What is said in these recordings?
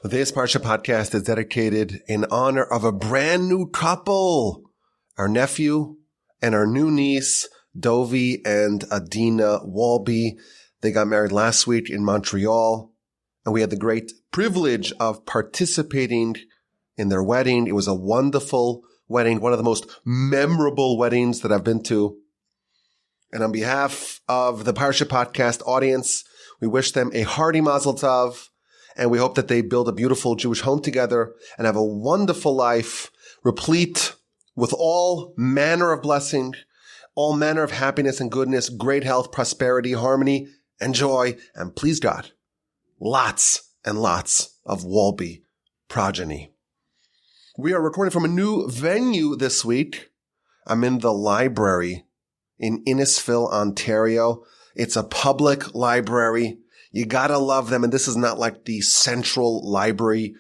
This Parsha podcast is dedicated in honor of a brand new couple, our nephew and our new niece, Dovi and Adina Walby. They got married last week in Montreal, and we had the great privilege of participating in their wedding. It was a wonderful wedding, one of the most memorable weddings that I've been to. And on behalf of the Parsha podcast audience, we wish them a hearty mazel tov. And we hope that they build a beautiful Jewish home together and have a wonderful life, replete with all manner of blessing, all manner of happiness and goodness, great health, prosperity, harmony, and joy. And please God, lots and lots of Walby progeny. We are recording from a new venue this week. I'm in the library in Innisfil, Ontario. It's a public library. You gotta love them. And this is not like the central library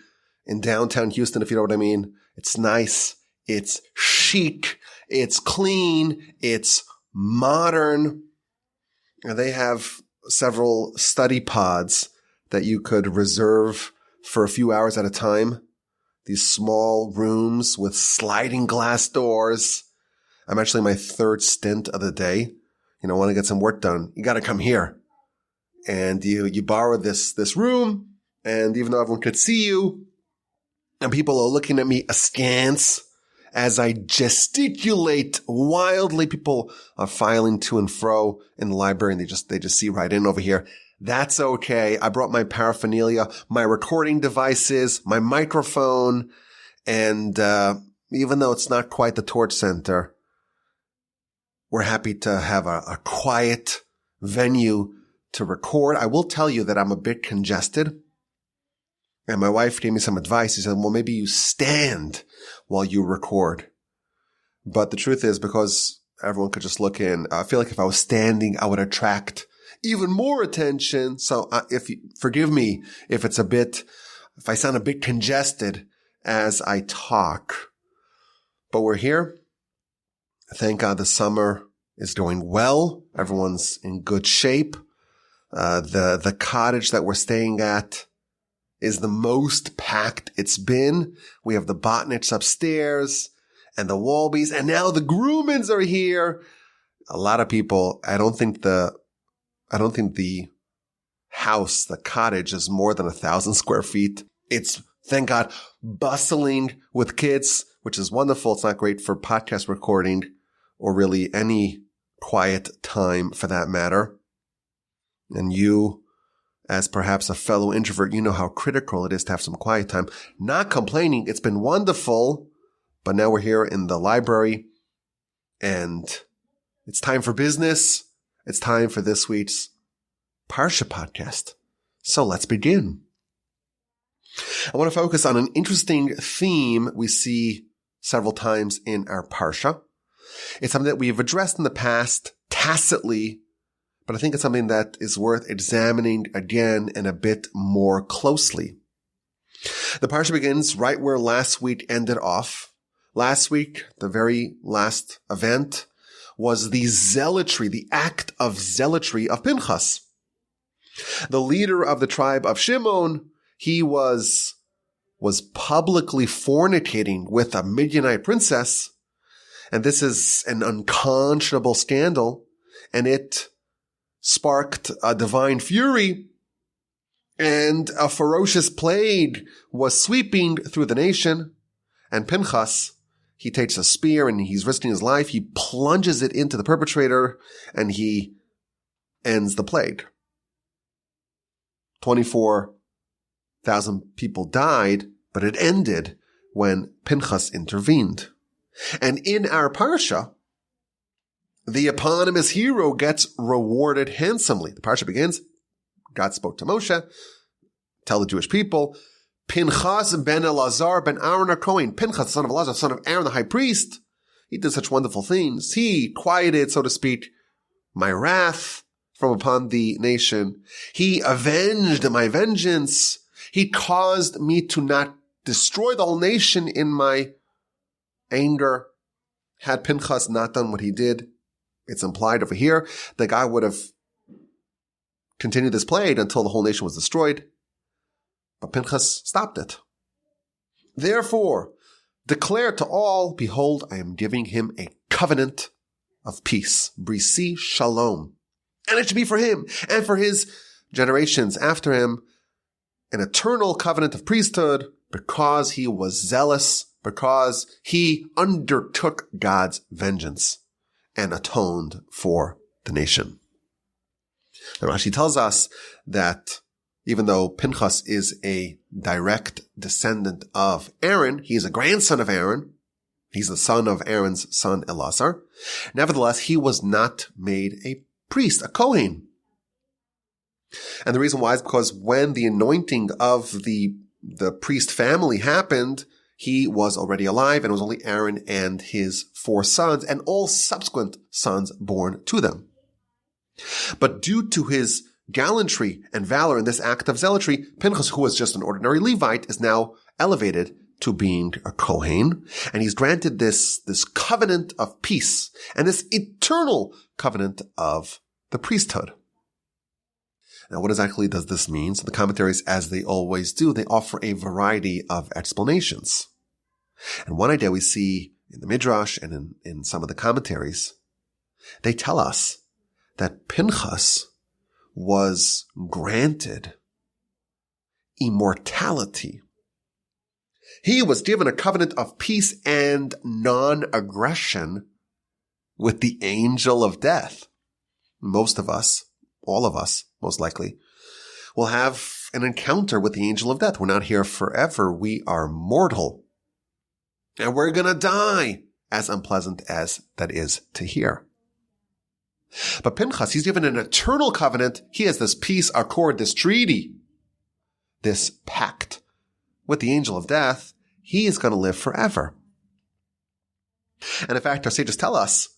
in downtown Houston, if you know what I mean. It's nice. It's chic. It's clean. It's modern. And they have several study pods that you could reserve for a few hours at a time. These small rooms with sliding glass doors. I'm actually in my third stint of the day. You know, want to get some work done. You gotta come here. And you borrow this room, and even though everyone could see you, and people are looking at me askance as I gesticulate wildly, people are filing to and fro in the library, and they just see right in over here. That's okay. I brought my paraphernalia, my recording devices, my microphone, and even though it's not quite the Torch Center, we're happy to have a quiet venue to record. I will tell you that I'm a bit congested. And my wife gave me some advice. She said, well, maybe you stand while you record. But the truth is, because everyone could just look in, I feel like if I was standing, I would attract even more attention. So forgive me if if I sound a bit congested as I talk. But we're here. Thank God the summer is going well. Everyone's in good shape. The cottage that we're staying at is the most packed it's been. We have the Botniks upstairs and the Walbys, and now the Grumans are here. A lot of people. I don't think the house, the cottage, is more than 1,000 square feet. It's, thank God, bustling with kids, which is wonderful. It's not great for podcast recording or really any quiet time for that matter. And you, as perhaps a fellow introvert, you know how critical it is to have some quiet time. Not complaining. It's been wonderful. But now we're here in the library, and it's time for business. It's time for this week's Parsha podcast. So let's begin. I want to focus on an interesting theme we see several times in our Parsha. It's something that we've addressed in the past tacitly, but I think it's something that is worth examining again and a bit more closely. The Parsha begins right where last week ended off. Last week, the very last event was the zealotry, the act of zealotry of Pinchas. The leader of the tribe of Shimon, he was publicly fornicating with a Midianite princess, and this is an unconscionable scandal, and it sparked a divine fury, and a ferocious plague was sweeping through the nation. And Pinchas, he takes a spear and he's risking his life. He plunges it into the perpetrator and he ends the plague. 24,000 people died, but it ended when Pinchas intervened. And in our Parsha, the eponymous hero gets rewarded handsomely. The Parsha begins, God spoke to Moshe, tell the Jewish people, Pinchas ben Elazar ben Aaron HaKohen, Pinchas, son of Elazar, son of Aaron the high priest, he did such wonderful things. He quieted, so to speak, my wrath from upon the nation. He avenged my vengeance. He caused me to not destroy the whole nation in my anger. Had Pinchas not done what he did, it's implied over here, the guy would have continued this plague until the whole nation was destroyed. But Pinchas stopped it. Therefore, declare to all, behold, I am giving him a covenant of peace. Brisi shalom. And it should be for him and for his generations after him, an eternal covenant of priesthood, because he was zealous, because he undertook God's vengeance and atoned for the nation. The Rashi tells us that even though Pinchas is a direct descendant of Aaron, he's a grandson of Aaron, he's the son of Aaron's son Elazar, nevertheless, he was not made a priest, a Kohen. And the reason why is because when the anointing of the priest family happened, he was already alive, and it was only Aaron and his 4 sons and all subsequent sons born to them. But due to his gallantry and valor in this act of zealotry, Pinchas, who was just an ordinary Levite, is now elevated to being a Kohen, and he's granted this covenant of peace and this eternal covenant of the priesthood. Now, what exactly does this mean? So the commentaries, as they always do, they offer a variety of explanations. And one idea we see in the Midrash and in some of the commentaries, they tell us that Pinchas was granted immortality. He was given a covenant of peace and non-aggression with the angel of death. Most of us, all of us, most likely, will have an encounter with the angel of death. We're not here forever. We are mortal. And we're going to die, as unpleasant as that is to hear. But Pinchas, he's given an eternal covenant. He has this peace accord, this treaty, this pact with the angel of death. He is going to live forever. And in fact, our sages tell us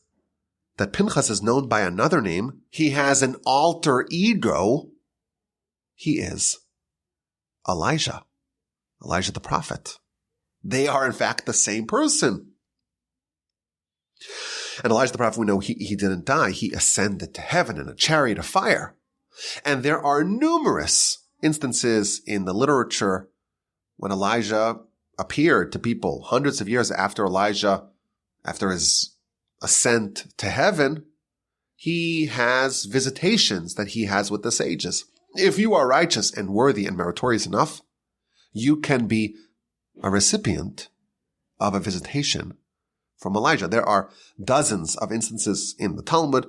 that Pinchas is known by another name. He has an alter ego. He is Elijah the prophet. They are, in fact, the same person. And Elijah the prophet, we know he didn't die. He ascended to heaven in a chariot of fire. And there are numerous instances in the literature when Elijah appeared to people hundreds of years after his ascent to heaven. He has visitations that he has with the sages. If you are righteous and worthy and meritorious enough, you can be a recipient of a visitation from Elijah. There are dozens of instances in the Talmud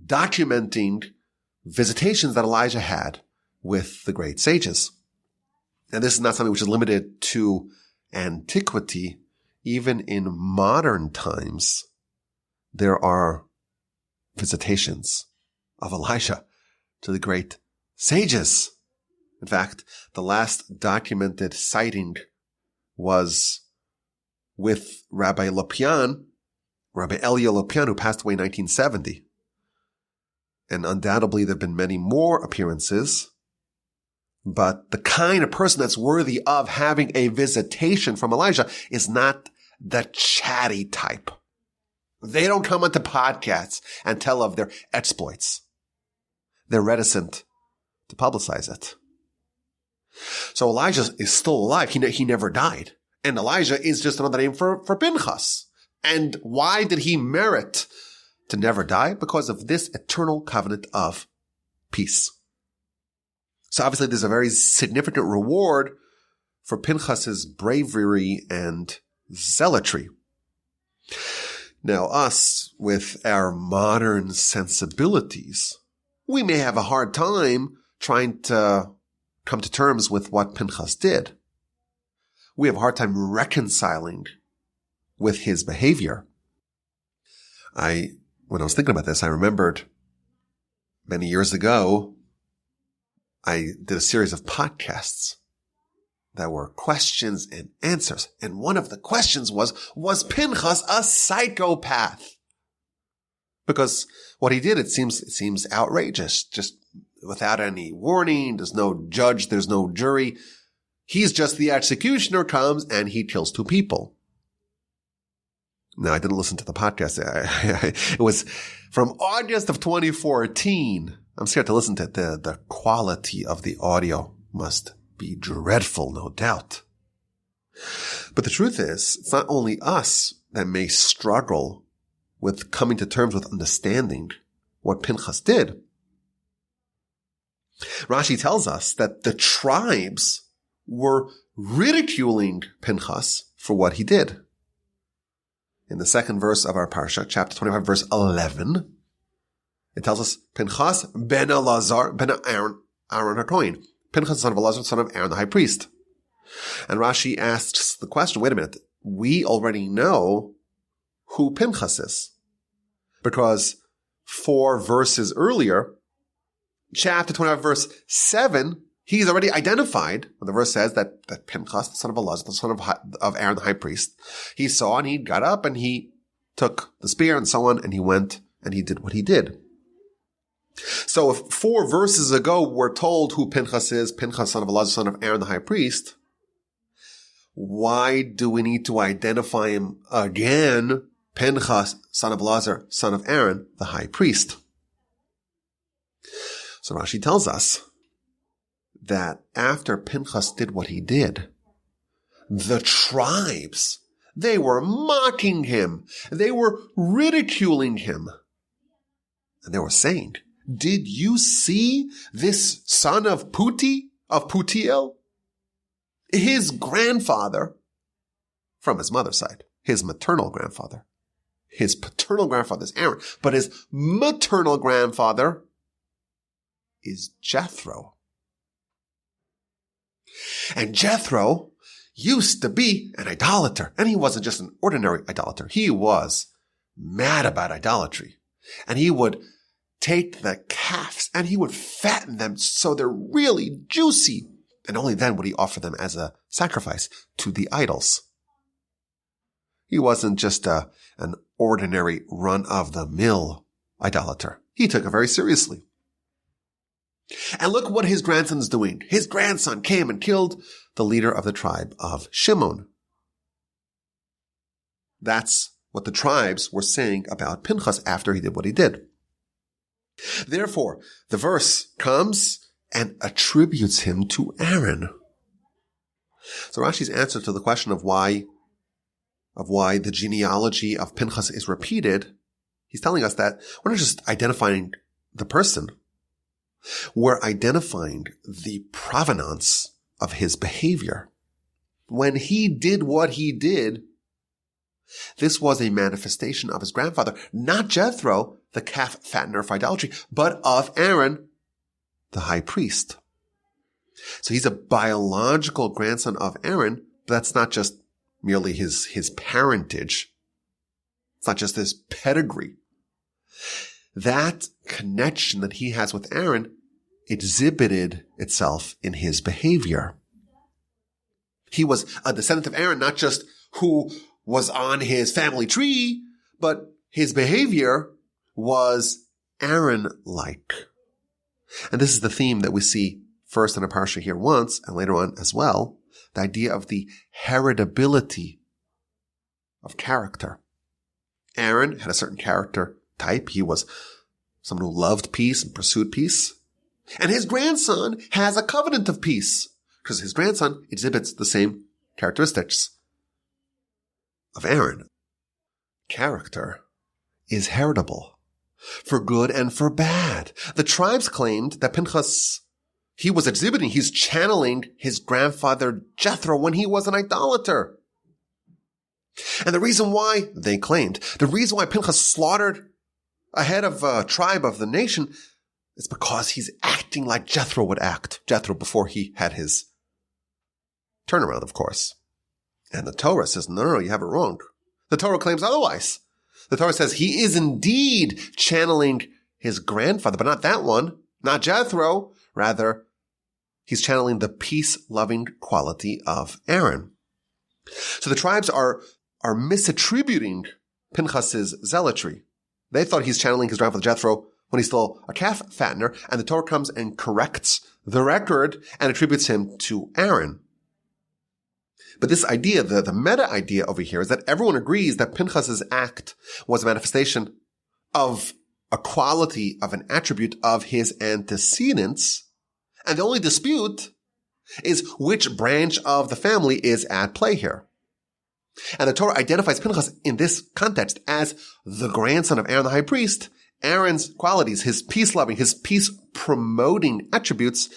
documenting visitations that Elijah had with the great sages. And this is not something which is limited to antiquity. Even in modern times, there are visitations of Elijah to the great sages. In fact, the last documented sighting was with Rabbi Elia Lopian, who passed away in 1970. And undoubtedly there have been many more appearances. But the kind of person that's worthy of having a visitation from Elijah is not the chatty type. They don't come onto podcasts and tell of their exploits. They're reticent to publicize it. So Elijah is still alive. He never died. And Elijah is just another name for Pinchas. And why did he merit to never die? Because of this eternal covenant of peace. So obviously there's a very significant reward for Pinchas's bravery and zealotry. Now us, with our modern sensibilities, we may have a hard time trying to come to terms with what Pinchas did. We have a hard time reconciling with his behavior. When I was thinking about this, I remembered many years ago, I did a series of podcasts that were questions and answers. And one of the questions was Pinchas a psychopath? Because what he did, it seems outrageous. Just without any warning, there's no judge, there's no jury. He's just the executioner comes and he kills 2 people. No, I didn't listen to the podcast. It was from August of 2014. I'm scared to listen to it. The quality of the audio must be dreadful, no doubt. But the truth is, it's not only us that may struggle with coming to terms with understanding what Pinchas did. Rashi tells us that the tribes were ridiculing Pinchas for what he did. In the second verse of our Parsha, chapter 25, verse 11, it tells us, Pinchas ben Elazar ben Aaron HaKohen. Pinchas, son of Elazar, son of Aaron, the high priest. And Rashi asks the question, wait a minute, we already know who Pinchas is. Because 4 verses earlier, chapter 25, verse 7, he's already identified, when the verse says that Pinchas, the son of Elazar, the son of Aaron, the high priest, he saw and he got up and he took the spear and so on, and he went and he did what he did. So if 4 verses ago we're told who Pinchas is, Pinchas, son of Elazar, son of Aaron, the high priest, why do we need to identify him again, Pinchas, son of Elazar, son of Aaron, the high priest? So Rashi tells us that after Pinchas did what he did, the tribes, they were mocking him. They were ridiculing him. And they were saying, did you see this son of Putiel? His grandfather, from his mother's side, his maternal grandfather. His paternal grandfather is Aaron, but his maternal grandfather is Jethro. And Jethro used to be an idolater. And he wasn't just an ordinary idolater. He was mad about idolatry. And he would take the calves and he would fatten them so they're really juicy. And only then would he offer them as a sacrifice to the idols. He wasn't just an ordinary run-of-the-mill idolater. He took it very seriously. And look what his grandson is doing. His grandson came and killed the leader of the tribe of Shimon. That's what the tribes were saying about Pinchas after he did what he did. Therefore, the verse comes and attributes him to Aaron. So Rashi's answer to the question of why the genealogy of Pinchas is repeated, he's telling us that we're not just identifying the person, we're identifying the provenance of his behavior. When he did what he did, this was a manifestation of his grandfather, not Jethro, the calf fattener for idolatry, but of Aaron, the high priest. So he's a biological grandson of Aaron, but that's not just merely his parentage. It's not just his pedigree. That connection that he has with Aaron exhibited itself in his behavior. He was a descendant of Aaron, not just who was on his family tree, but his behavior was Aaron-like. And this is the theme that we see first in a Parsha here once, and later on as well, the idea of the heritability of character. Aaron had a certain character type. He was someone who loved peace and pursued peace. And his grandson has a covenant of peace, because his grandson exhibits the same characteristics of Aaron. Character is heritable, for good and for bad. The tribes claimed that Pinchas, he's channeling his grandfather Jethro when he was an idolater. And the reason why, they claimed, the reason why Pinchas slaughtered a head of a tribe of the nation is because he's acting like Jethro would act. Jethro before he had his turnaround, of course. And the Torah says, no, you have it wrong. The Torah claims otherwise. The Torah says he is indeed channeling his grandfather, but not that one, not Jethro. Rather, he's channeling the peace-loving quality of Aaron. So the tribes are misattributing Pinchas's zealotry. They thought he's channeling his grandfather Jethro when he's still a calf fattener, and the Torah comes and corrects the record and attributes him to Aaron. But this idea, the meta idea over here, is that everyone agrees that Pinchas's act was a manifestation of a quality, of an attribute of his antecedents. And the only dispute is which branch of the family is at play here. And the Torah identifies Pinchas in this context as the grandson of Aaron the high priest. Aaron's qualities, his peace-loving, his peace-promoting attributes,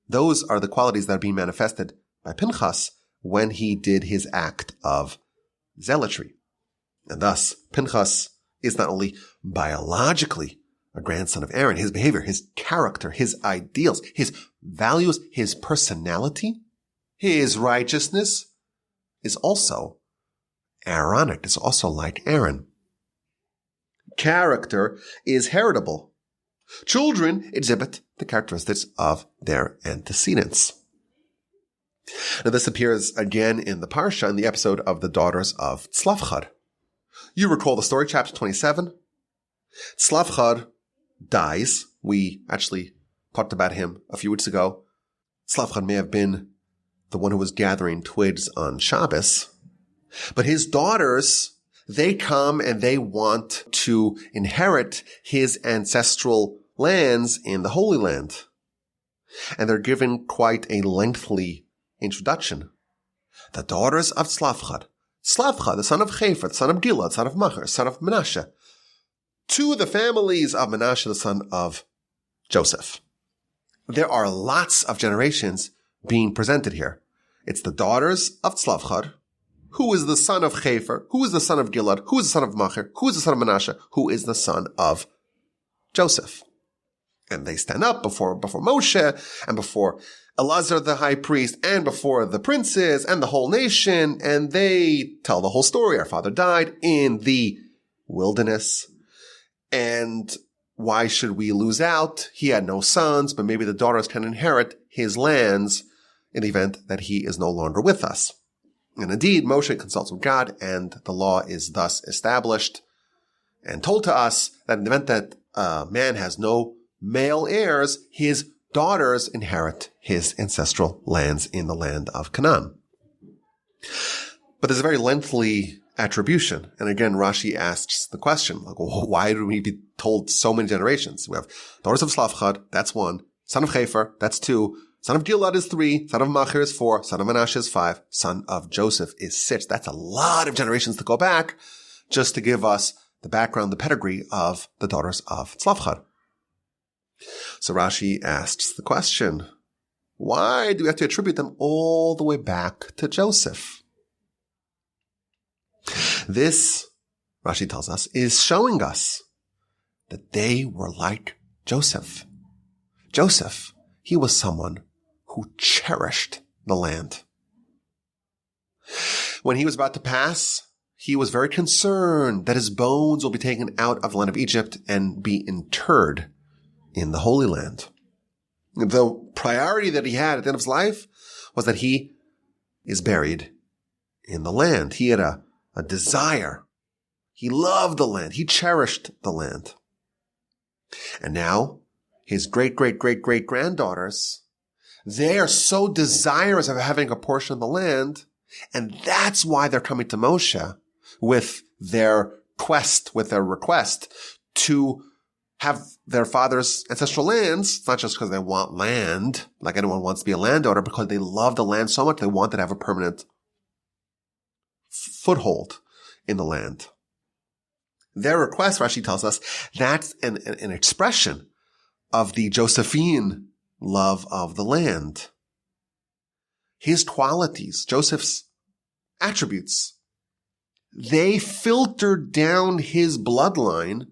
those are the qualities that are being manifested by Pinchas when he did his act of zealotry. And thus, Pinchas is not only biologically a grandson of Aaron, his behavior, his character, his ideals, his values, his personality, his righteousness is also Aaronic. It's also like Aaron. Character is heritable. Children exhibit the characteristics of their antecedents. Now this appears again in the Parsha in the episode of the daughters of Tzalafchad. You recall the story, chapter 27. Tzalafchad dies. We actually talked about him a few weeks ago. Tzalafchad may have been the one who was gathering twigs on Shabbos. But his daughters, they come and they want to inherit his ancestral lands in the Holy Land. And they're given quite a lengthy introduction. The daughters of Tzalafchad. Tzalafchad, the son of Hefer, the son of Gilad, son of Machir, son of Menashe. To the families of Menashe, the son of Joseph. There are lots of generations being presented here. It's the daughters of Tzalafchad, who is the son of Hefer, who is the son of Gilad, who is the son of Machir, who is the son of Menashe, who is the son of Joseph. And they stand up before Moshe and before Elazar the high priest and before the princes and the whole nation, and they tell the whole story. Our father died in the wilderness, and why should we lose out? He had no sons, but maybe the daughters can inherit his lands in the event that he is no longer with us. And indeed, Moshe consults with God, and the law is thus established and told to us that in the event that a man has no male heirs, his daughters inherit his ancestral lands in the land of Canaan. But there's a very lengthy attribution. And again, Rashi asks the question, like, well, why do we be told so many generations? We have daughters of Tzalafchad, that's one. Son of Hefer, that's two. Son of Gilad is 3, son of Machir is 4, son of Menashe is 5, son of Joseph is 6. That's a lot of generations to go back just to give us the background, the pedigree of the daughters of Tzalafchad. So Rashi asks the question, why do we have to attribute them all the way back to Joseph? This, Rashi tells us, is showing us that they were like Joseph. Joseph, he was someone who cherished the land. When he was about to pass, he was very concerned that his bones will be taken out of the land of Egypt and be interred in the Holy Land. The priority that he had at the end of his life was that he is buried in the land. He had a desire. He loved the land. He cherished the land. And now, his great-great-great-great-granddaughters, they are so desirous of having a portion of the land, and that's why they're coming to Moshe with their quest, with their request to have their father's ancestral lands. It's not just because they want land, like anyone wants to be a landowner, because they love the land so much they want to have a permanent foothold in the land. Their request, Rashi tells us, that's an expression of the Josephine love of the land. His qualities, Joseph's attributes, they filtered down his bloodline,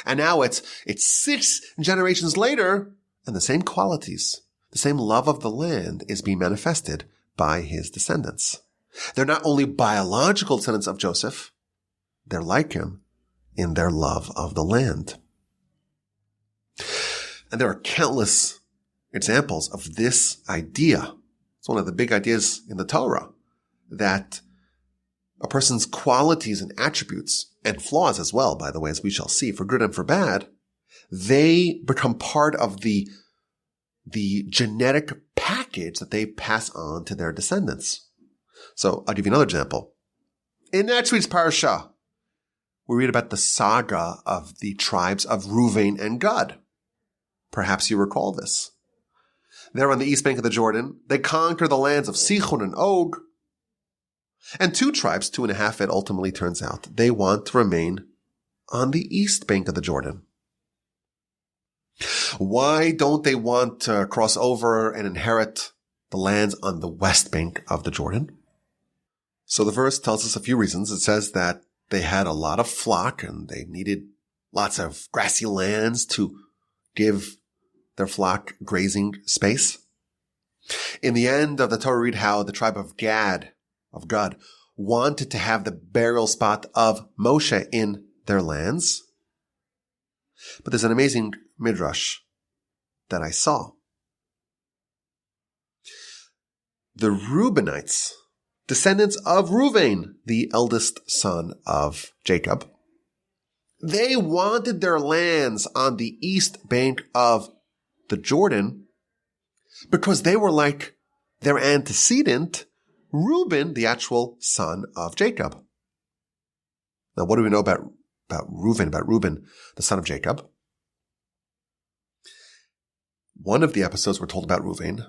and now it's 6 generations later, and the same qualities, the same love of the land is being manifested by his descendants. They're not only biological descendants of Joseph, they're like him in their love of the land. And there are countless examples of this idea. It's one of the big ideas in the Torah, that a person's qualities and attributes, and flaws as well, by the way, as we shall see, for good and for bad, they become part of the genetic package that they pass on to their descendants. So I'll give you another example. In next week's Parsha, we read about the saga of the tribes of Reuven and Gad. Perhaps you recall this. They're on the east bank of the Jordan. They conquer the lands of Sichon and Og. And 2 tribes, 2.5 it ultimately turns out, they want to remain on the east bank of the Jordan. Why don't they want to cross over and inherit the lands on the west bank of the Jordan? So the verse tells us a few reasons. It says that they had a lot of flock and they needed lots of grassy lands to give their flock grazing space. In the end of the Torah, read how the tribe of Gad, wanted to have the burial spot of Moshe in their lands. But there's an amazing midrash that I saw. The Reubenites, descendants of Reuven, the eldest son of Jacob, they wanted their lands on the east bank of the Jordan because they were like their antecedent, Reuben, the actual son of Jacob. Now, what do we know about Reuben, the son of Jacob? One of the episodes we're told about Reuben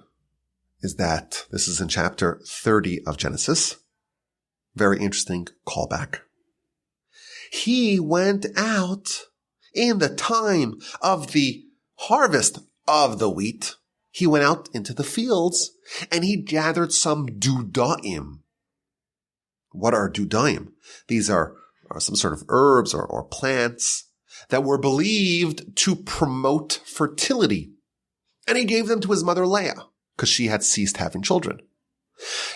is that this is in chapter 30 of Genesis. Very interesting callback. He went out in the time of the harvest of the wheat. He went out into the fields and he gathered some dudaim. What are dudaim? These are some sort of herbs or plants that were believed to promote fertility. And he gave them to his mother Leah because she had ceased having children.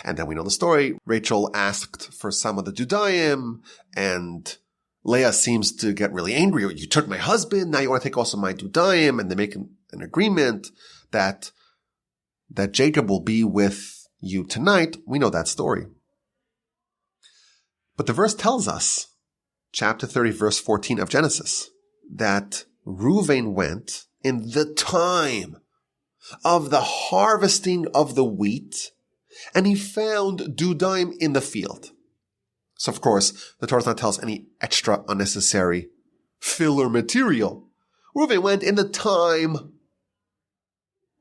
And then we know the story. Rachel asked for some of the dudaim and Leah seems to get really angry. You took my husband, now you want to take also my dudaim, and they make an agreement that Jacob will be with you tonight. We know that story. But the verse tells us, chapter 30, verse 14 of Genesis, that Reuven went in the time of the harvesting of the wheat, and he found dudaim in the field. So, of course, the Torah does not tell us any extra unnecessary filler material. Reuven went in the time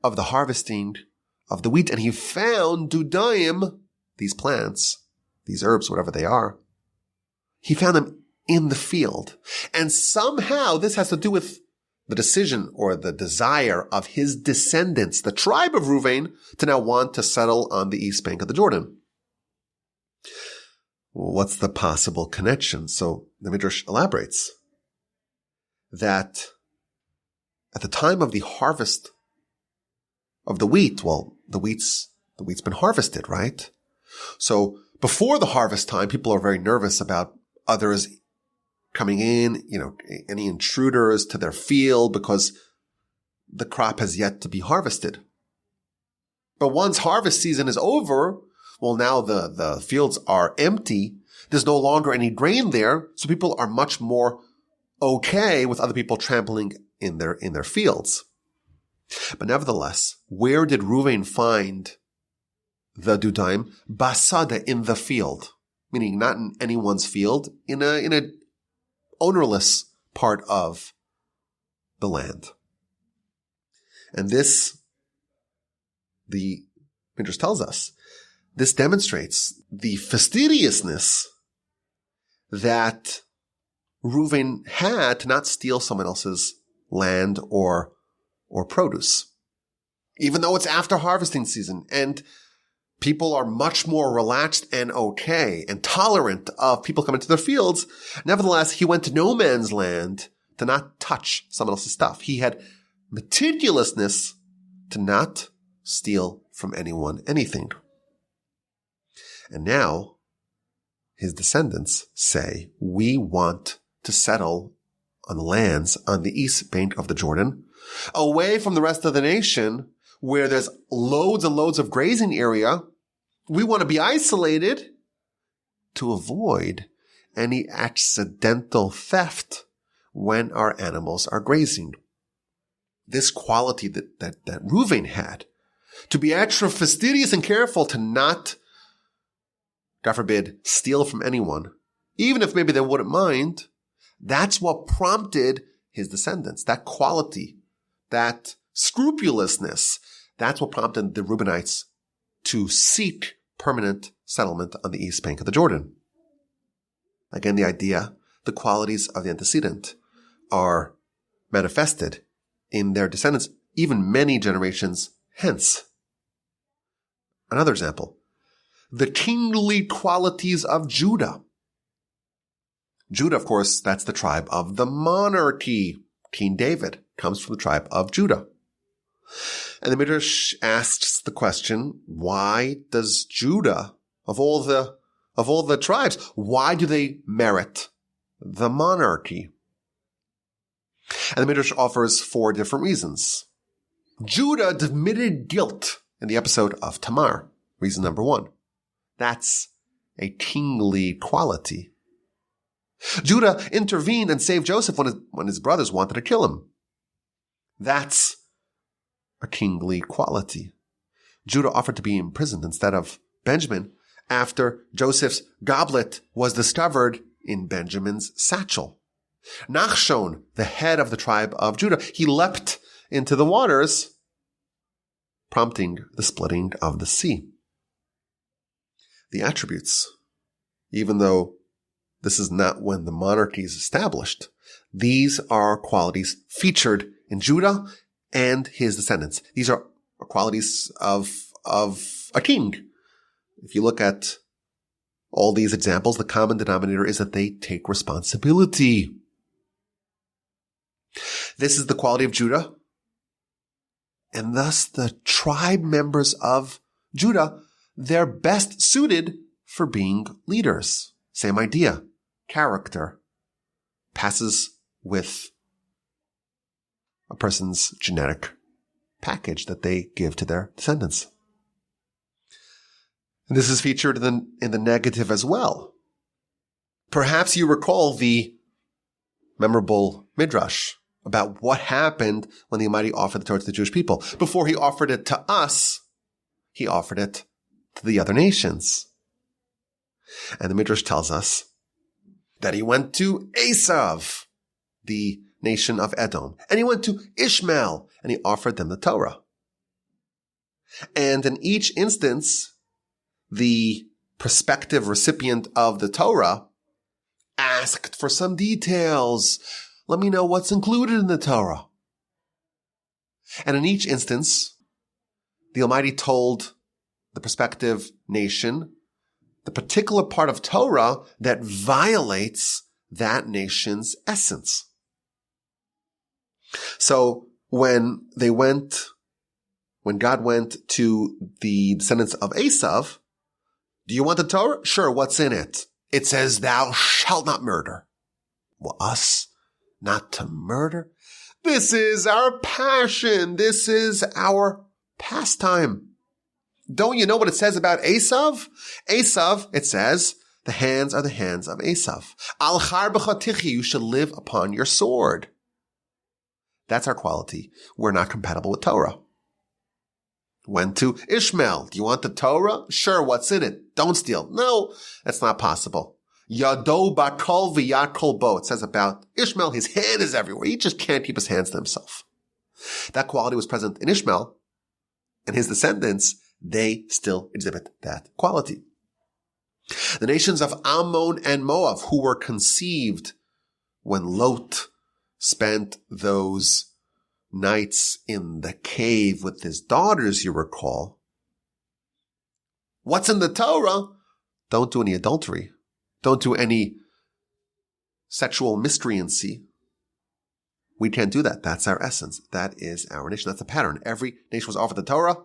of the harvesting of the wheat, and he found dudaim, these plants, these herbs, whatever they are. He found them in the field. And somehow this has to do with the decision or the desire of his descendants, the tribe of Reuven, to now want to settle on the east bank of the Jordan. What's the possible connection? So the Midrash elaborates that at the time of the harvest of the wheat, well, the wheat's been harvested, right? So before the harvest time, people are very nervous about others coming in, any intruders to their field because the crop has yet to be harvested. But once harvest season is over, well, now the fields are empty. There's no longer any grain there. So people are much more okay with other people trampling in their fields. But nevertheless, where did Reuven find the dudaim? Basada, in the field, meaning not in anyone's field, in a ownerless part of the land. And this, the Pinchas tells us, this demonstrates the fastidiousness that Reuven had to not steal someone else's land or produce. Even though it's after harvesting season and people are much more relaxed and okay and tolerant of people coming to their fields, nevertheless, he went to no man's land to not touch someone else's stuff. He had meticulousness to not steal from anyone anything. And now his descendants say, we want to settle on lands on the east bank of the Jordan, away from the rest of the nation where there's loads and loads of grazing area. We want to be isolated to avoid any accidental theft when our animals are grazing. This quality that Reuven had, to be extra fastidious and careful to not, God forbid, steal from anyone, even if maybe they wouldn't mind, that's what prompted his descendants, that quality, that scrupulousness, That's what prompted the Reubenites to seek permanent settlement on the east bank of the Jordan. Again, the idea, the qualities of the antecedent are manifested in their descendants, even many generations hence. Another example, the kingly qualities of Judah. Judah, of course, that's the tribe of the monarchy. King David comes from the tribe of Judah. And the Midrash asks the question, why does Judah, of all the tribes, why do they merit the monarchy? And the Midrash offers 4 different reasons. Judah admitted guilt in the episode of Tamar. Reason number 1. That's a kingly quality. Judah intervened and saved Joseph when his brothers wanted to kill him. That's a kingly quality. Judah offered to be imprisoned instead of Benjamin after Joseph's goblet was discovered in Benjamin's satchel. Nachshon, the head of the tribe of Judah, he leapt into the waters, prompting the splitting of the sea. The attributes, even though this is not when the monarchy is established, these are qualities featured in Judah and his descendants. These are qualities of a king. If you look at all these examples, the common denominator is that they take responsibility. This is the quality of Judah, and thus the tribe members of Judah, they're best suited for being leaders. Same idea. Character passes with a person's genetic package that they give to their descendants. And this is featured in the negative as well. Perhaps you recall the memorable midrash about what happened when the Almighty offered the Torah to the Jewish people. Before he offered it to us, he offered it to the other nations. And the midrash tells us that he went to Esav, the nation of Edom, and he went to Ishmael, and he offered them the Torah. And in each instance, the prospective recipient of the Torah asked for some details. Let me know what's included in the Torah. And in each instance, the Almighty told the prospective nation the particular part of Torah that violates that nation's essence. So when God went to the descendants of Esav, do you want the Torah? Sure, what's in it? It says, thou shalt not murder. Well, us not to murder? This is our passion. This is our pastime. Don't you know what it says about Esav? Esav, it says, the hands are the hands of Esav. Al char b'chotichi, you should live upon your sword. That's our quality. We're not compatible with Torah. Went to Ishmael. Do you want the Torah? Sure, what's in it? Don't steal. No, that's not possible. Yado bakol v'yakol bo. It says about Ishmael, his hand is everywhere. He just can't keep his hands to himself. That quality was present in Ishmael, and his descendants, they still exhibit that quality. The nations of Ammon and Moab, who were conceived when Lot spent those nights in the cave with his daughters, you recall. What's in the Torah? Don't do any adultery. Don't do any sexual miscreancy. We can't do that. That's our essence. That is our nation. That's the pattern. Every nation was offered the Torah,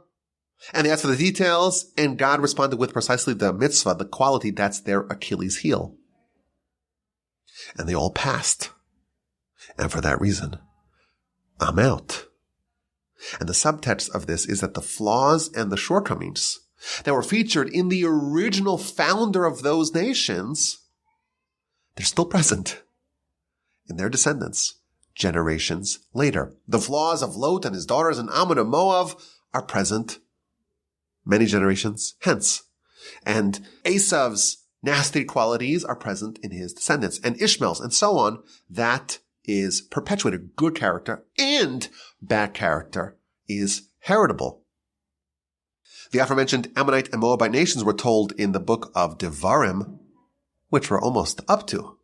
and they asked for the details, and God responded with precisely the mitzvah, the quality that's their Achilles heel. And they all passed. And for that reason, I'm out. And the subtext of this is that the flaws and the shortcomings that were featured in the original founder of those nations, they're still present in their descendants generations later. The flaws of Lot and his daughters and Ammon and Moab are present many generations hence. And Esav's nasty qualities are present in his descendants, and Ishmael's, and so on. That is perpetuated. Good character and bad character is heritable. The aforementioned Ammonite and Moabite nations were told in the book of Devarim, which we're almost up to.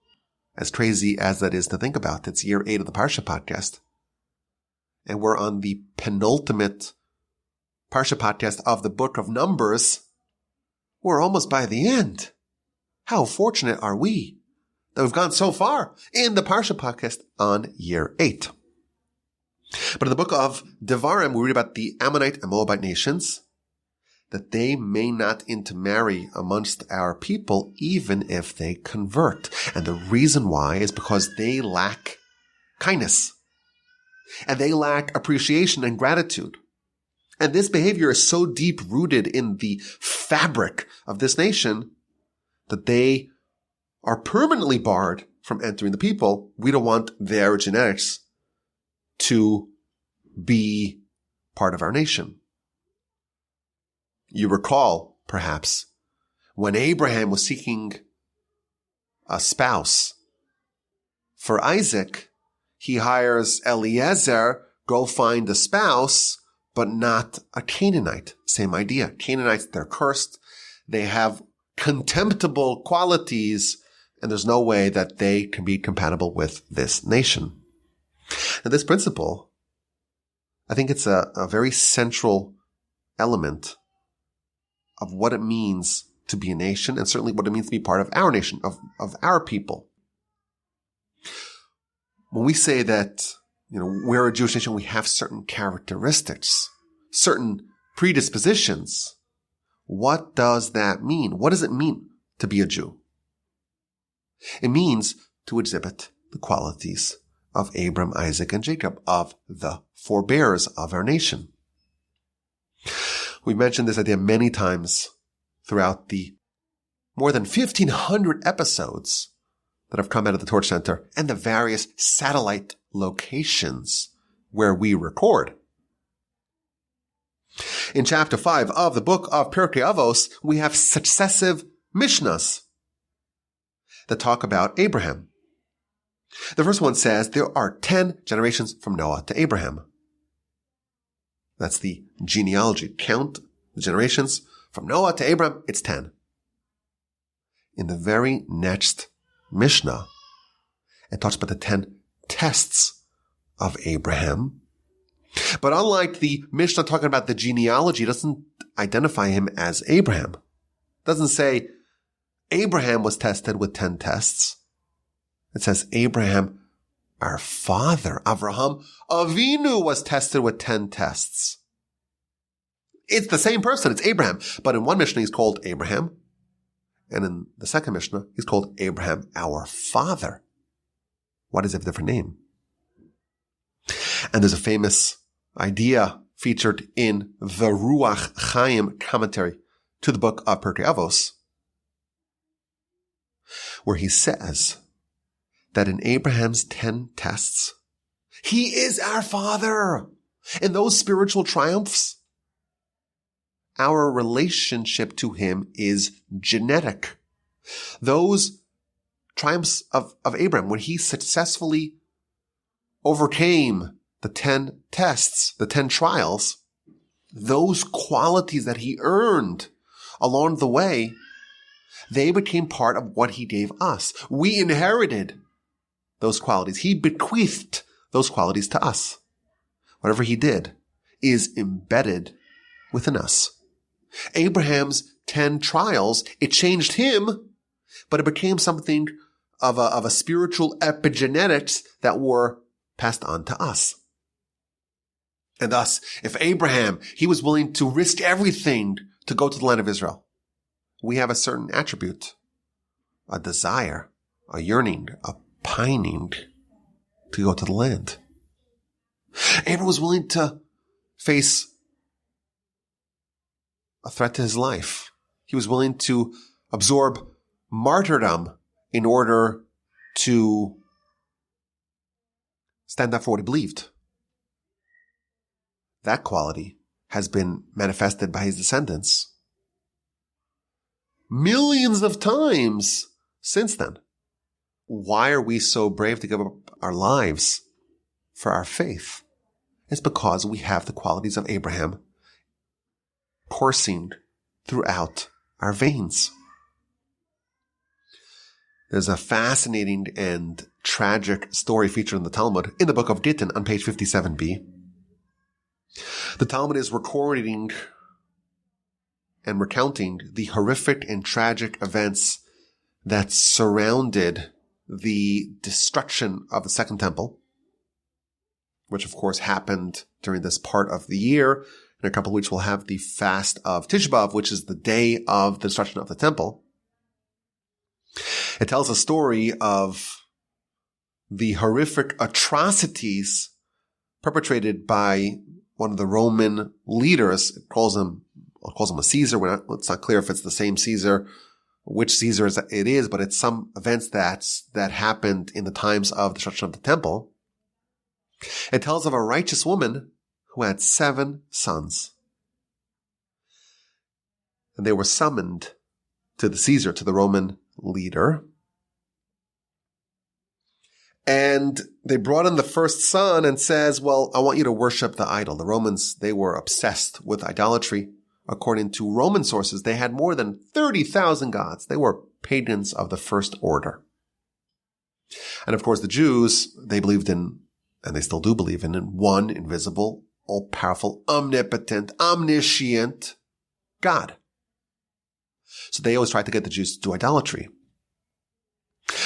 As crazy as that is to think about, it's year 8 of the Parsha podcast. And we're on the penultimate Parsha podcast of the book of Numbers. We're almost by the end. How fortunate are we that we've gone so far in the Parsha podcast on year 8. But in the book of Devarim, we read about the Ammonite and Moabite nations, that they may not intermarry amongst our people even if they convert. And the reason why is because they lack kindness. And they lack appreciation and gratitude. And this behavior is so deep-rooted in the fabric of this nation that they are permanently barred from entering the people. We don't want their genetics to be part of our nation. You recall, perhaps, when Abraham was seeking a spouse for Isaac, he hires Eliezer, go find a spouse, but not a Canaanite. Same idea. Canaanites, they're cursed. They have contemptible qualities, and there's no way that they can be compatible with this nation. Now, this principle, I think it's a very central element of what it means to be a nation, and certainly what it means to be part of our nation, of our people. When we say that, we're a Jewish nation, we have certain characteristics, certain predispositions. What does that mean? What does it mean to be a Jew? It means to exhibit the qualities of Abram, Isaac, and Jacob, of the forebears of our nation. We've mentioned this idea many times throughout the more than 1,500 episodes that have come out of the Torch Center and the various satellite locations where we record. In chapter 5 of the book of Pirkei Avos, we have successive Mishnahs that talk about Abraham. The first one says there are 10 generations from Noah to Abraham. That's the genealogy. Count the generations from Noah to Abraham, it's 10. In the very next Mishnah, it talks about the 10 tests of Abraham. But unlike the Mishnah talking about the genealogy, it doesn't identify him as Abraham. It doesn't say Abraham was tested with 10 tests. It says Abraham, our father, Avraham Avinu, was tested with 10 tests. It's the same person. It's Abraham. But in one Mishnah, he's called Abraham. And in the second Mishnah, he's called Abraham, our father. Why does he have a different name? And there's a famous idea featured in the Ruach Chaim commentary to the book of Pirkei Avos, where he says that in Abraham's 10 tests, he is our father. In those spiritual triumphs, our relationship to him is genetic. Those triumphs of Abraham, when he successfully overcame the 10 tests, the 10 trials, those qualities that he earned along the way, they became part of what he gave us. We inherited those qualities. He bequeathed those qualities to us. Whatever he did is embedded within us. Abraham's 10 trials, it changed him, but it became something of a spiritual epigenetics that were passed on to us. And thus, if Abraham, he was willing to risk everything to go to the land of Israel, we have a certain attribute, a desire, a yearning, a pining to go to the land. Abraham was willing to face a threat to his life. He was willing to absorb martyrdom in order to stand up for what he believed. That quality has been manifested by his descendants millions of times since then. Why are we so brave to give up our lives for our faith? It's because we have the qualities of Abraham coursing throughout our veins. There's a fascinating and tragic story featured in the Talmud in the book of Gittin on page 57b. The Talmud is recording and recounting the horrific and tragic events that surrounded the destruction of the Second Temple, which of course happened during this part of the year. In a couple of weeks, we'll have the fast of Tisha B'Av, which is the day of the destruction of the temple. It tells a story of the horrific atrocities perpetrated by one of the Roman leaders. It calls him a Caesar. It's not clear if it's the same Caesar, which Caesar it is, but it's some events that happened in the times of the destruction of the temple. It tells of a righteous woman who had 7 sons. And they were summoned to the Caesar, to the Roman leader. And they brought in the first son and says, well, I want you to worship the idol. The Romans, they were obsessed with idolatry. According to Roman sources, they had more than 30,000 gods. They were pagans of the first order. And of course, the Jews, they believed in, and they still do believe in, one invisible, all-powerful, omnipotent, omniscient God. So they always tried to get the Jews to do idolatry.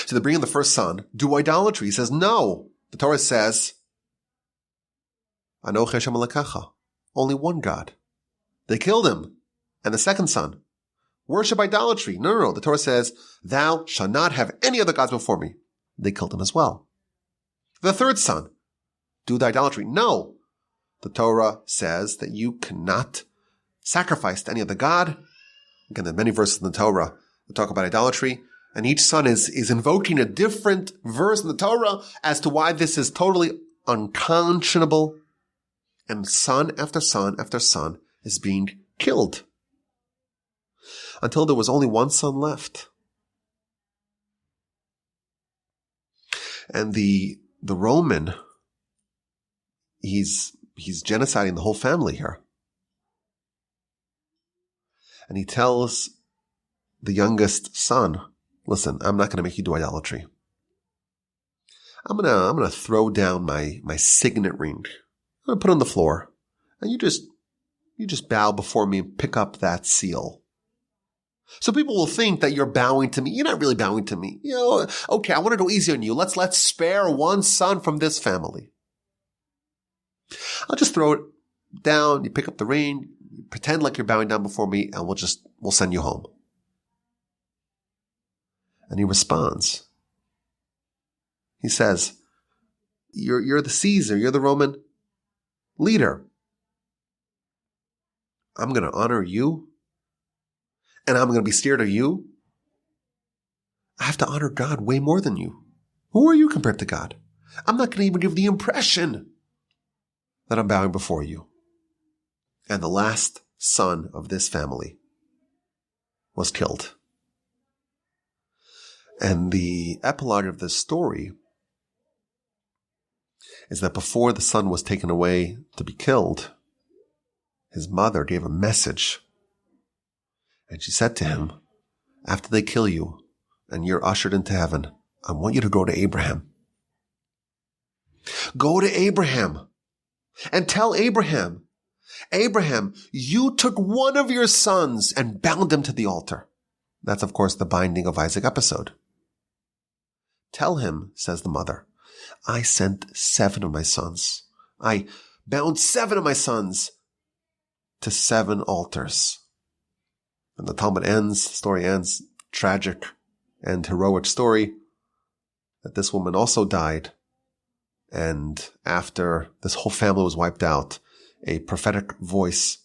So they bring in the first son, do idolatry. He says, no. The Torah says, Anochi Hashem Elokecha, only one God. They killed him. And the second son, worship idolatry. No. The Torah says, thou shalt not have any other gods before me. They killed him as well. The third son, do the idolatry. No. The Torah says that you cannot sacrifice to any other god. Again, there are many verses in the Torah that talk about idolatry. And each son is invoking a different verse in the Torah as to why this is totally unconscionable. And son after son after son is being killed. Until there was only one son left. And the Roman, he's genociding the whole family here. And he tells the youngest son, listen, I'm not going to make you do idolatry. I'm going to throw down my signet ring. I'm going to put it on the floor. And you just bow before me and pick up that seal. So people will think that you're bowing to me. You're not really bowing to me. Okay, I want to go easy on you. Let's spare one son from this family. I'll just throw it down. You pick up the ring, pretend like you're bowing down before me, and we'll send you home. And he responds. He says, you're the Caesar, you're the Roman leader. I'm going to honor you, and I'm going to be scared of you. I have to honor God way more than you. Who are you compared to God? I'm not going to even give the impression that I'm bowing before you. And the last son of this family was killed. And the epilogue of this story is that before the son was taken away to be killed, his mother gave a message. And she said to him, after they kill you and you're ushered into heaven, I want you to go to Abraham. Go to Abraham and tell Abraham, you took one of your sons and bound him to the altar. That's, of course, the binding of Isaac episode. Tell him, says the mother, I sent 7 of my sons. I bound 7 of my sons to 7 altars. And the story ends, tragic and heroic story, that this woman also died. And after this whole family was wiped out, a prophetic voice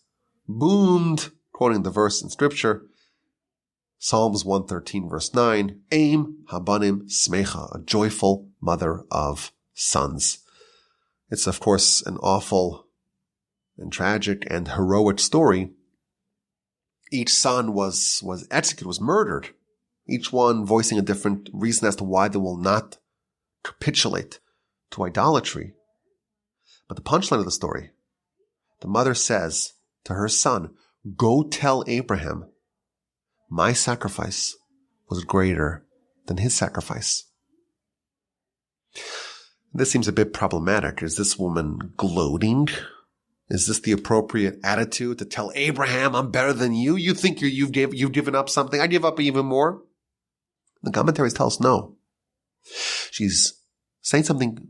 boomed, quoting the verse in scripture, Psalms 113 verse 9, Aim habanim smecha, a joyful mother of sons. It's, of course, an awful and tragic and heroic story. Each son was executed, was murdered, each one voicing a different reason as to why they will not capitulate to idolatry. But the punchline of the story, the mother says to her son, go tell Abraham, my sacrifice was greater than his sacrifice. This seems a bit problematic. Is this woman gloating? Is this the appropriate attitude to tell Abraham, I'm better than you? You think you've given up something? I give up even more? The commentaries tell us no. She's saying something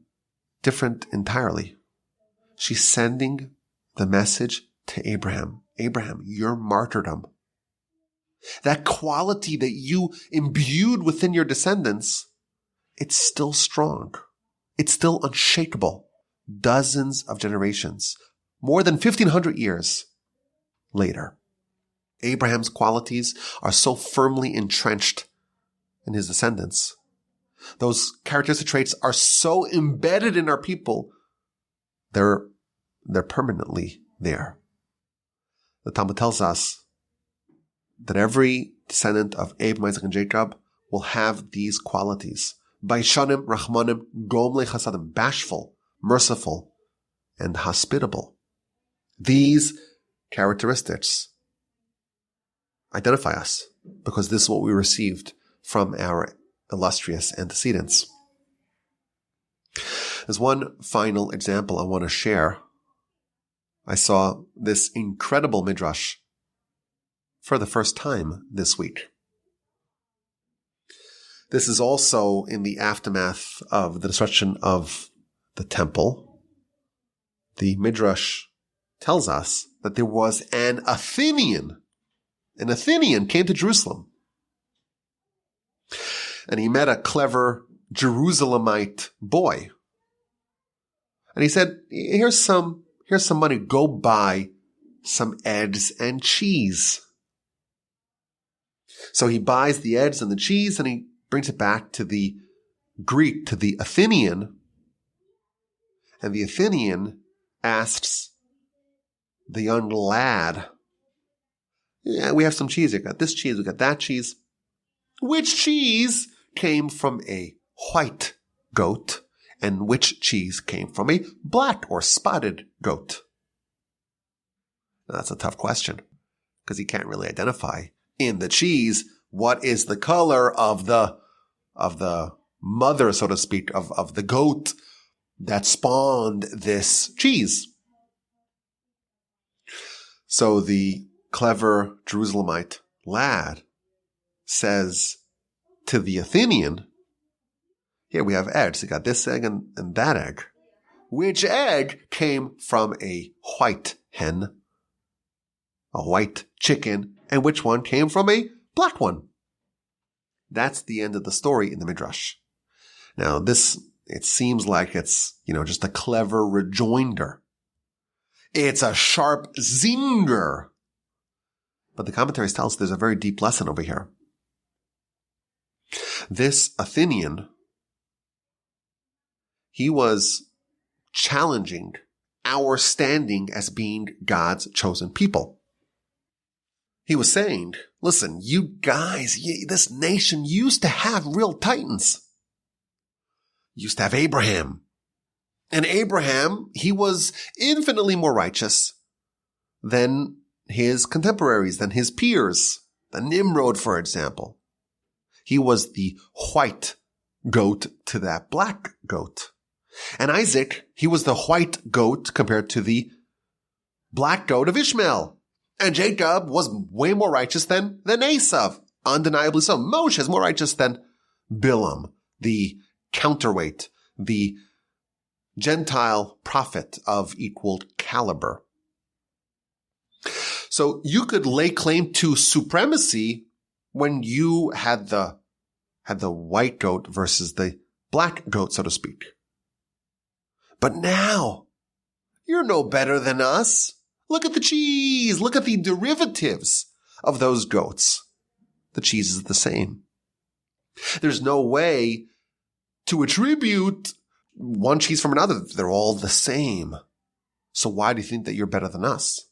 different entirely. She's sending the message to Abraham. Abraham, your martyrdom, that quality that you imbued within your descendants, it's still strong. It's still unshakable. Dozens of generations, more than 1,500 years later. Abraham's qualities are so firmly entrenched in his descendants. Those characteristic traits are so embedded in our people, they're permanently there. The Talmud tells us that every descendant of Abraham, Isaac, and Jacob will have these qualities. Baishanim, Rachmanim, Gomle Chasadim, bashful, merciful, and hospitable. These characteristics identify us because this is what we received from our illustrious antecedents. There's one final example I want to share. I saw this incredible midrash for the first time this week. This is also in the aftermath of the destruction of the temple. The midrash tells us that there was an Athenian. An Athenian came to Jerusalem. And he met a clever Jerusalemite boy. And he said, here's some money. Go buy some eggs and cheese. So he buys the eggs and the cheese and he brings it back to the Greek, to the Athenian. And the Athenian asks the young lad, yeah, we have some cheese. We got this cheese. We got that cheese. Which cheese came from a white goat and which cheese came from a black or spotted goat? Now, that's a tough question because he can't really identify in the cheese what is the color of the mother, so to speak, of the goat that spawned this cheese. So the clever Jerusalemite lad says to the Athenian, here we have eggs. You got this egg and that egg. Which egg came from a white hen, a white chicken, and which one came from a black one? That's the end of the story in the Midrash. Now this, it seems like it's, just a clever rejoinder. It's a sharp zinger. But the commentaries tell us there's a very deep lesson over here. This Athenian, he was challenging our standing as being God's chosen people. He was saying, listen, you guys, this nation used to have real titans. Used to have Abraham. And Abraham, he was infinitely more righteous than his contemporaries, than his peers. The Nimrod, for example. He was the white goat to that black goat. And Isaac, he was the white goat compared to the black goat of Ishmael. And Jacob was way more righteous than Esav. Undeniably so. Moshe is more righteous than Bilam, the counterweight, the Gentile prophet of equal caliber. So you could lay claim to supremacy when you had the white goat versus the black goat, so to speak. But now, you're no better than us. Look at the cheese. Look at the derivatives of those goats. The cheese is the same. There's no way to attribute one cheese from another. They're all the same. So why do you think that you're better than us?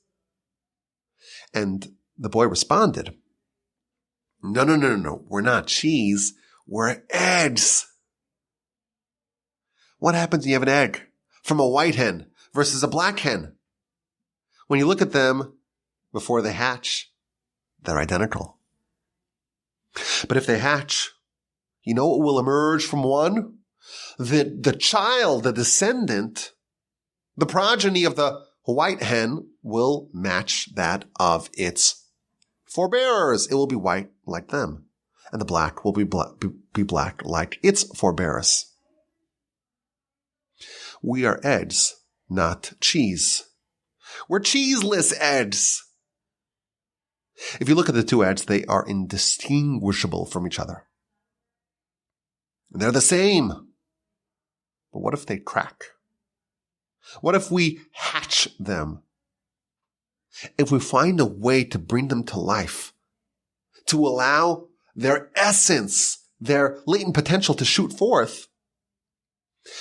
And the boy responded, No. We're not cheese. We're eggs. What happens when you have an egg from a white hen versus a black hen? When you look at them before they hatch, they're identical. But if they hatch, you know what will emerge from one? The child, the descendant, the progeny of the white hen will match that of its forebears. It will be white like them. And the black will be black like its forebears. We are eggs, not cheese. We're cheeseless eggs. If you look at the two eggs, they are indistinguishable from each other. They're the same. But what if they crack? What if we hatch them? If we find a way to bring them to life, to allow their essence, their latent potential to shoot forth,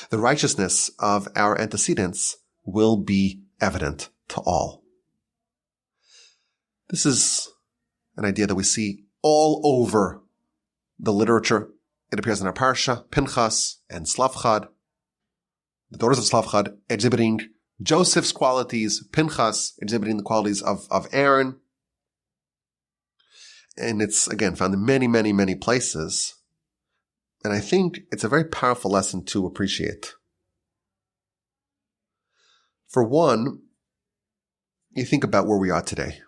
the righteousness of our antecedents will be evident to all. This is an idea that we see all over the literature. It appears in our Parsha, Pinchas and Tzalafchad, the daughters of Tzalafchad exhibiting Joseph's qualities, Pinchas exhibiting the qualities of Aaron. And it's, again, found in many, many, many places. And I think it's a very powerful lesson to appreciate. For one, you think about where we are today.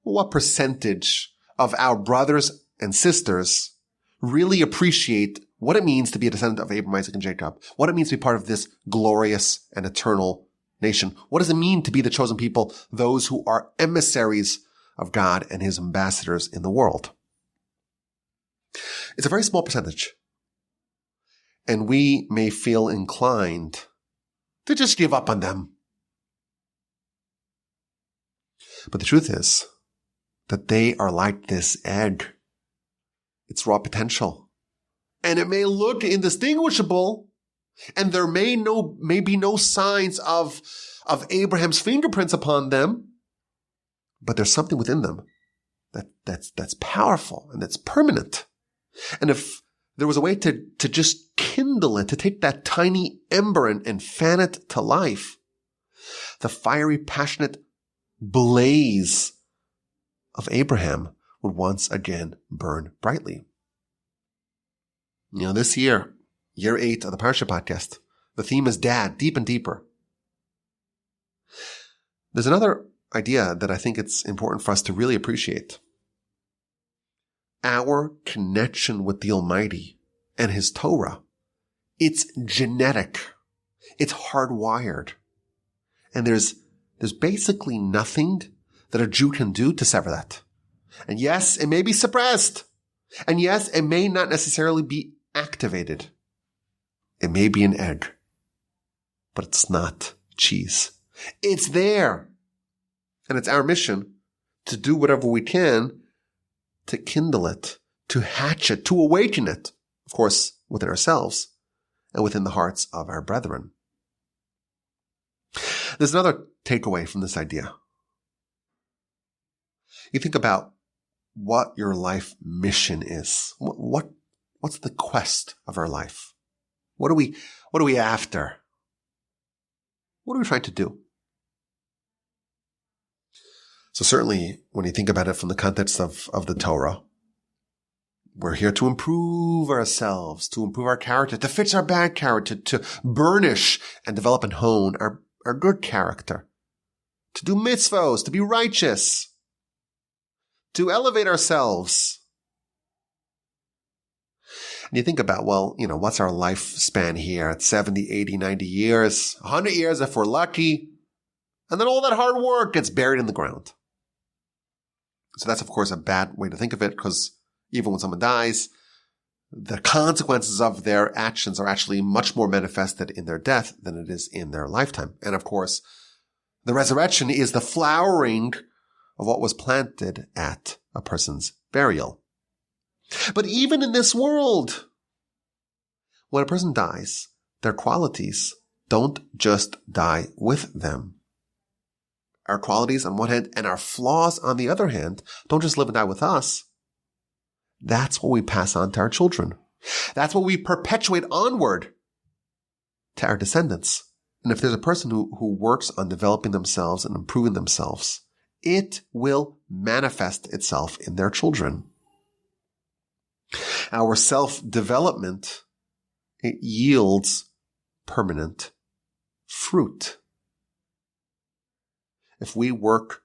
What percentage of our brothers and sisters really appreciate what it means to be a descendant of Abraham, Isaac, and Jacob? What it means to be part of this glorious and eternal nation? What does it mean to be the chosen people, those who are emissaries of God and his ambassadors in the world? It's a very small percentage. And we may feel inclined to just give up on them. But the truth is that they are like this egg. It's raw potential. And it may look indistinguishable, and there may be no signs of Abraham's fingerprints upon them, but there's something within them that's powerful and that's permanent. And if there was a way to just kindle it, to take that tiny ember and fan it to life, the fiery, passionate blaze of Abraham would once again burn brightly. You know, this year 8 of the Parsha podcast, the theme is Dad, deep and deeper. There's another idea that I think it's important for us to really appreciate. Our connection with the Almighty and his Torah, it's genetic. It's hardwired. And there's basically nothing that a Jew can do to sever that. And yes, it may be suppressed. And yes, it may not necessarily be activated. It may be an egg, but it's not cheese. It's there. And it's our mission to do whatever we can to kindle it, to hatch it, to awaken it, of course, within ourselves and within the hearts of our brethren. There's another takeaway from this idea. You think about what your life mission is. What's the quest of our life? What are we after? What are we trying to do? So certainly, when you think about it from the context of the Torah, we're here to improve ourselves, to improve our character, to fix our bad character, to burnish and develop and hone our good character, to do mitzvos, to be righteous, to elevate ourselves. And you think about, well, what's our lifespan here at 70, 80, 90 years, 100 years if we're lucky, and then all that hard work gets buried in the ground. So that's, of course, a bad way to think of it, because even when someone dies, the consequences of their actions are actually much more manifested in their death than it is in their lifetime. And of course, the resurrection is the flowering of what was planted at a person's burial. But even in this world, when a person dies, their qualities don't just die with them. Our qualities on one hand and our flaws on the other hand don't just live and die with us. That's what we pass on to our children. That's what we perpetuate onward to our descendants. And if there's a person who works on developing themselves and improving themselves it will manifest itself in their children. Our self-development, it yields permanent fruit. If we work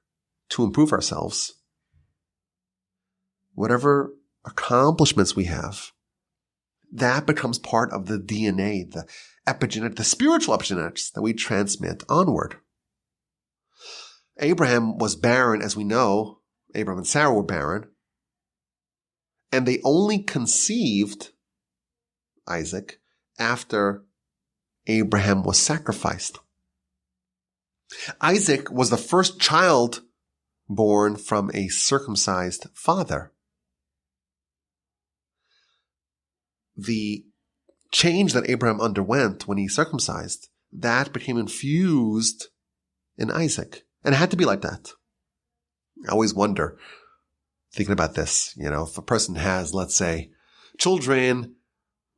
to improve ourselves, whatever accomplishments we have, that becomes part of the DNA, the epigenetic, the spiritual epigenetics that we transmit onward. Abraham was barren, as we know. Abraham and Sarah were barren. And they only conceived Isaac after Abraham was sacrificed. Isaac was the first child born from a circumcised father. The change that Abraham underwent when he circumcised, that became infused in Isaac. And it had to be like that. I always wonder, thinking about this, if a person has, let's say, children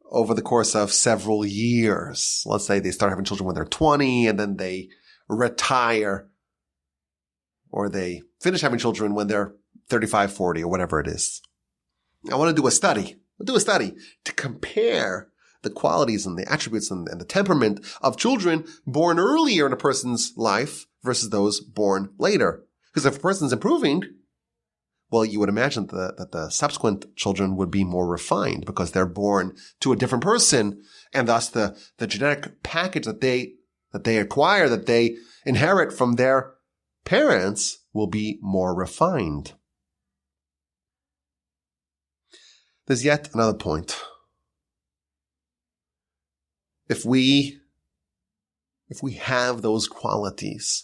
over the course of several years, let's say they start having children when they're 20 and then they retire, or they finish having children when they're 35, 40, or whatever it is. I want to do a study. I'll do a study to compare the qualities and the attributes and the temperament of children born earlier in a person's life versus those born later. Because if a person's improving, well, you would imagine that the subsequent children would be more refined because they're born to a different person, and thus the genetic package that they acquire, that they inherit from their parents, will be more refined. There's yet another point. If we have those qualities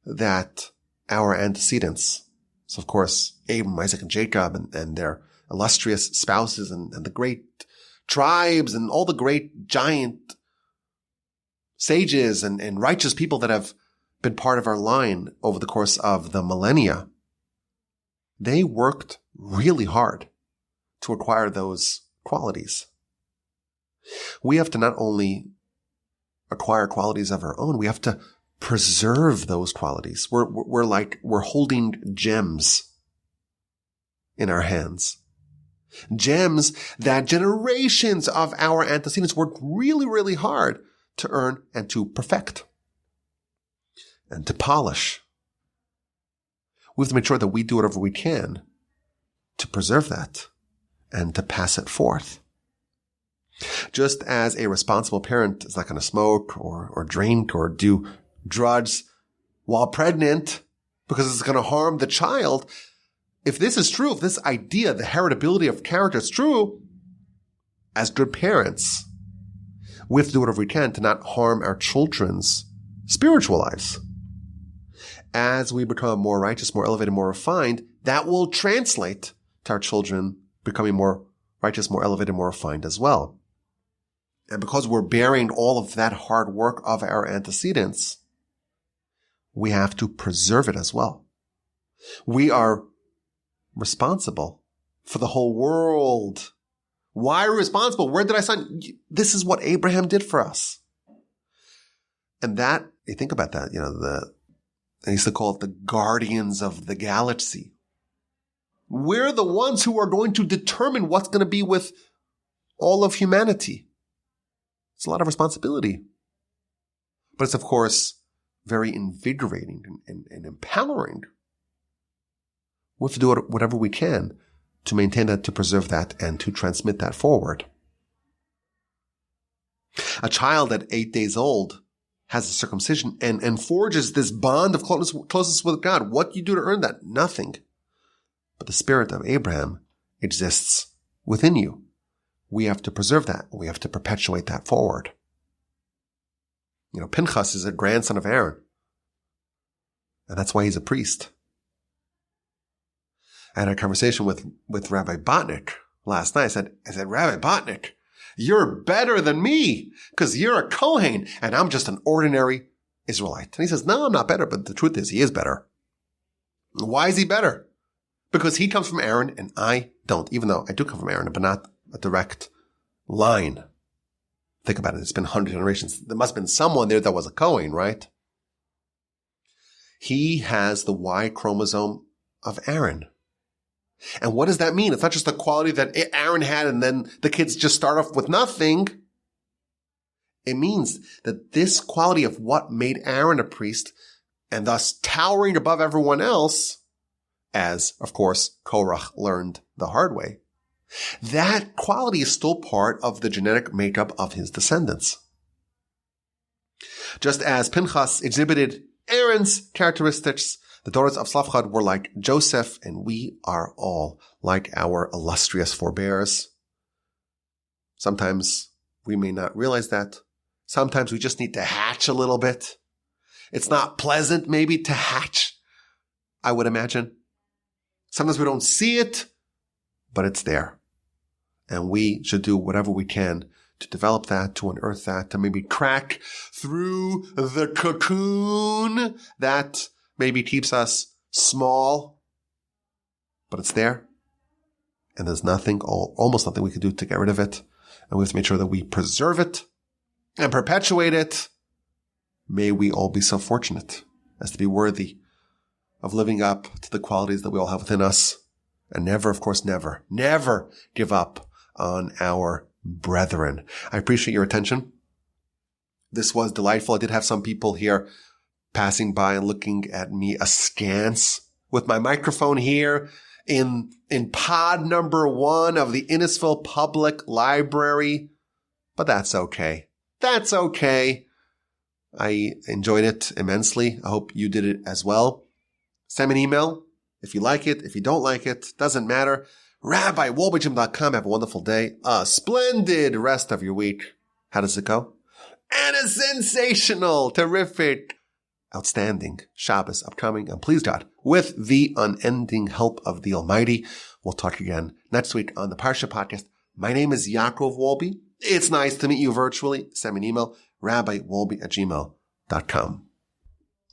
that our antecedents, so of course, Abram, Isaac, and Jacob, and their illustrious spouses, and the great tribes, and all the great giant sages and righteous people that have been part of our line over the course of the millennia, they worked really hard to acquire those qualities. We have to not only acquire qualities of our own, we have to preserve those qualities. We're holding gems in our hands. Gems that generations of our antecedents worked really, really hard to earn and to perfect and to polish. We have to make sure that we do whatever we can to preserve that and to pass it forth. Just as a responsible parent is not going to smoke or drink or do drugs while pregnant because it's going to harm the child, if this is true, if this idea, the heritability of character is true, as good parents, we have to do whatever we can to not harm our children's spiritual lives. As we become more righteous, more elevated, more refined, that will translate to our children becoming more righteous, more elevated, more refined as well. And because we're bearing all of that hard work of our antecedents, we have to preserve it as well. We are responsible for the whole world. Why are we responsible? Where did I sign? This is what Abraham did for us. And that, you think about that, they used to call it the guardians of the galaxy. We're the ones who are going to determine what's going to be with all of humanity. It's a lot of responsibility. But it's, of course, very invigorating and empowering. We have to do whatever we can to maintain that, to preserve that, and to transmit that forward. A child at 8 days old has a circumcision and forges this bond of closeness with God. What do you do to earn that? Nothing. But the spirit of Abraham exists within you. We have to preserve that. We have to perpetuate that forward. Pinchas is a grandson of Aaron. And that's why he's a priest. I had a conversation with Rabbi Botnick last night. I said, Rabbi Botnick, you're better than me because you're a Kohen and I'm just an ordinary Israelite. And he says, no, I'm not better. But the truth is he is better. Why is he better? Because he comes from Aaron and I don't, even though I do come from Aaron, but not a direct line. Think about it. It's been 100 generations. There must have been someone there that was a Kohen, right? He has the Y chromosome of Aaron. And what does that mean? It's not just the quality that Aaron had and then the kids just start off with nothing. It means that this quality of what made Aaron a priest and thus towering above everyone else, as, of course, Korach learned the hard way, that quality is still part of the genetic makeup of his descendants. Just as Pinchas exhibited Aaron's characteristics, the daughters of Tzalafchad were like Joseph, and we are all like our illustrious forebears. Sometimes we may not realize that. Sometimes we just need to hatch a little bit. It's not pleasant maybe to hatch, I would imagine. Sometimes we don't see it, but it's there. And we should do whatever we can to develop that, to unearth that, to maybe crack through the cocoon that maybe keeps us small, but it's there. And there's nothing, almost nothing we can do to get rid of it. And we have to make sure that we preserve it and perpetuate it. May we all be so fortunate as to be worthy of living up to the qualities that we all have within us. And never, of course, never give up on our brethren. I appreciate your attention. This was delightful. I did have some people here passing by and looking at me askance with my microphone here in pod number 1 of the Innisfil Public Library. But that's okay. That's okay. I enjoyed it immensely. I hope you did it as well. Send me an email if you like it. If you don't like it, doesn't matter. RabbiWolbachim.com. Have a wonderful day. A splendid rest of your week. How does it go? And a sensational, terrific, outstanding Shabbos upcoming. And please God, with the unending help of the Almighty, we'll talk again next week on the Parsha podcast. My name is Yaakov Wolbe. It's nice to meet you virtually. Send me an email, rabbiwolbe@gmail.com.